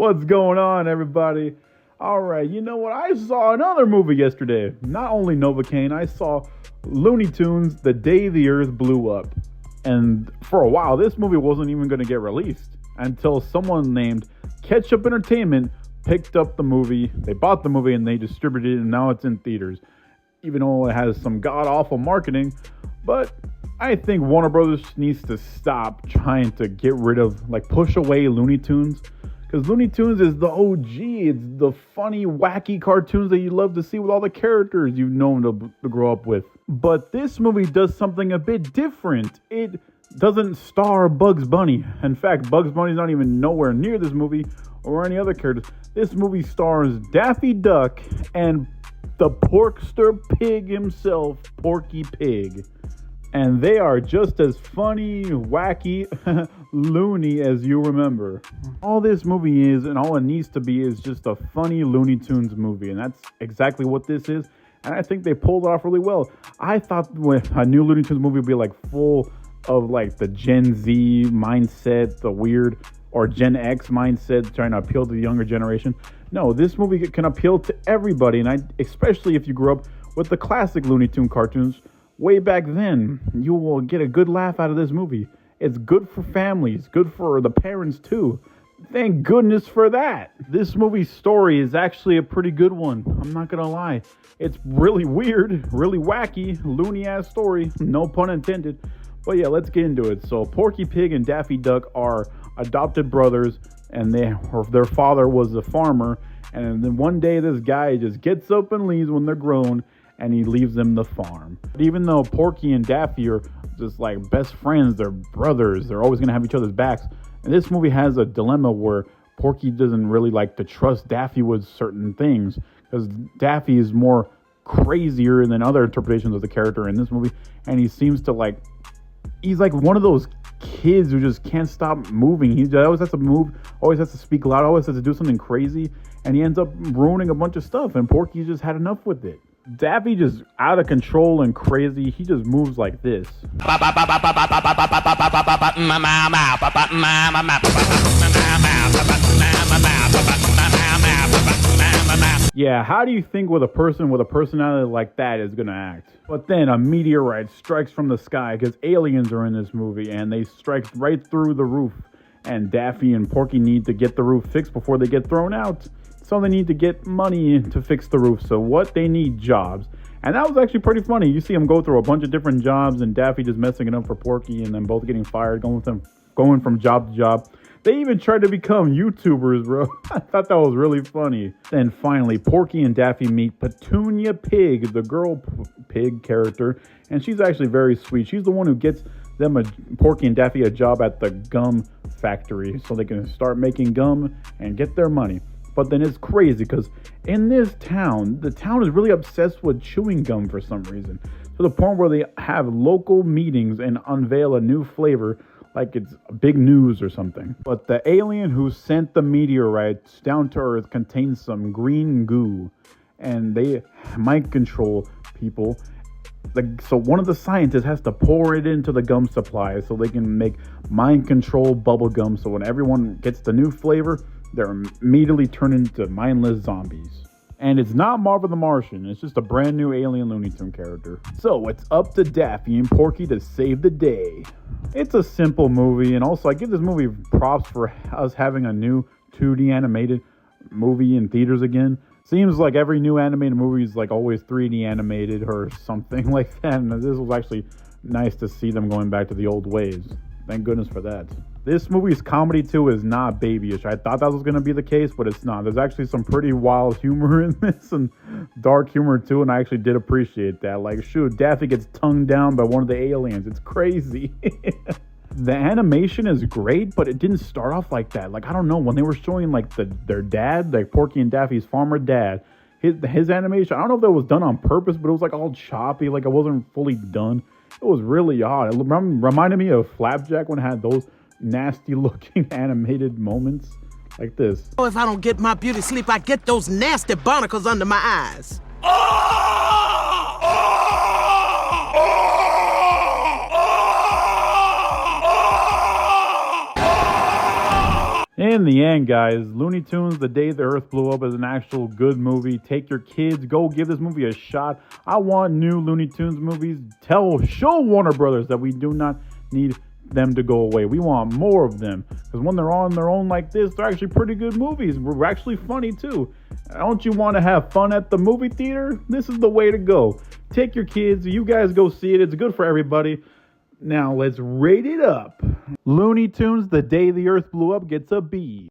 What's going on, everybody? All right, you know what? I saw another movie yesterday. Not only Novocaine, I saw Looney Tunes, The Day the Earth Blew Up. And for a while, this movie wasn't even going to get released until someone named Ketchup Entertainment picked up the movie. They bought the movie and they distributed it, and now it's in theaters. Even though it has some god-awful marketing, but I think Warner Brothers needs to stop trying to get rid of, push away Looney Tunes. Because Looney Tunes is the OG. It's the funny, wacky cartoons that you love to see with all the characters you've known to grow up with. But this movie does something a bit different. It doesn't star Bugs Bunny. In fact, Bugs Bunny's not even nowhere near this movie or any other characters. This movie stars Daffy Duck and the Porkster Pig himself, Porky Pig. And they are just as funny, wacky, loony as you remember. All this movie is, and all it needs to be, is just a funny Looney Tunes movie. And that's exactly what this is. And I think they pulled it off really well. I thought a new Looney Tunes movie would be full of the Gen Z mindset, the weird, or Gen X mindset, trying to appeal to the younger generation. No, this movie can appeal to everybody. And especially if you grew up with the classic Looney Tunes cartoons, way back then, you will get a good laugh out of this movie. It's good for families, good for the parents too. Thank goodness for that. This movie's story is actually a pretty good one. I'm not gonna lie. It's really weird, really wacky, loony-ass story, no pun intended. But yeah, let's get into it. So Porky Pig and Daffy Duck are adopted brothers, and their father was a farmer. And then one day this guy just gets up and leaves when they're grown, and he leaves them the farm. But even though Porky and Daffy are just best friends, they're brothers, they're always gonna have each other's backs. And this movie has a dilemma where Porky doesn't really like to trust Daffy with certain things, because Daffy is more crazier than other interpretations of the character in this movie, and he seems to he's one of those kids who just can't stop moving. He always has to move, always has to speak loud, always has to do something crazy, and he ends up ruining a bunch of stuff, and Porky just had enough with it. Daffy just out of control and crazy. He just moves like this. Yeah, how do you think a person with a personality like that is gonna act? But then a meteorite strikes from the sky, because aliens are in this movie, and they strike right through the roof. And Daffy and Porky need to get the roof fixed before they get thrown out. So they need to get money to fix the roof. So what they need, jobs. And that was actually pretty funny. You see them go through a bunch of different jobs, and Daffy just messing it up for Porky, and then both getting fired, going from job to job. They even tried to become YouTubers, bro. I thought that was really funny. Then finally, Porky and Daffy meet Petunia Pig, the girl pig character, and she's actually very sweet. She's the one who gets them, Porky and Daffy, a job at the gum factory so they can start making gum and get their money. But then it's crazy because in this town, the town is really obsessed with chewing gum for some reason. To the point where they have local meetings and unveil a new flavor like it's big news or something. But the alien who sent the meteorites down to Earth contains some green goo. And they mind control people. So one of the scientists has to pour it into the gum supply so they can make mind control bubble gum. So when everyone gets the new flavor, they're immediately turned into mindless zombies. And it's not Marvin the Martian, it's just a brand new alien Looney Tunes character. So it's up to Daffy and Porky to save the day. It's a simple movie, and also I give this movie props for us having a new 2D animated movie in theaters again. Seems like every new animated movie is always 3D animated or something like that, and this was actually nice to see them going back to the old ways. Thank goodness for that. This movie's comedy too is not babyish. I thought that was going to be the case, but it's not. There's actually some pretty wild humor in this and dark humor too, and I actually did appreciate that. Shoot, Daffy gets tongued down by one of the aliens. It's crazy. The animation is great, but it didn't start off like that. I don't know, when they were showing their dad, Porky and Daffy's farmer dad, his animation, I don't know if that was done on purpose, but it was all choppy, it wasn't fully done. It was really odd. It reminded me of Flapjack when it had those nasty looking animated moments like this. Oh, if I don't get my beauty sleep, I get those nasty barnacles under my eyes. In the end, guys, Looney Tunes, The Day the Earth Blew Up is an actual good movie. Take your kids, go give this movie a shot. I want new Looney Tunes movies. Show Warner Brothers that we do not need them to go away. We want more of them, because when they're on their own like this, they're actually pretty good movies. We're actually funny too. Don't you want to have fun at the movie theater? This is the way to go. Take your kids, you guys go see it. It's good for everybody. Now let's rate it up. Looney Tunes, The Day the Earth Blew Up gets a B.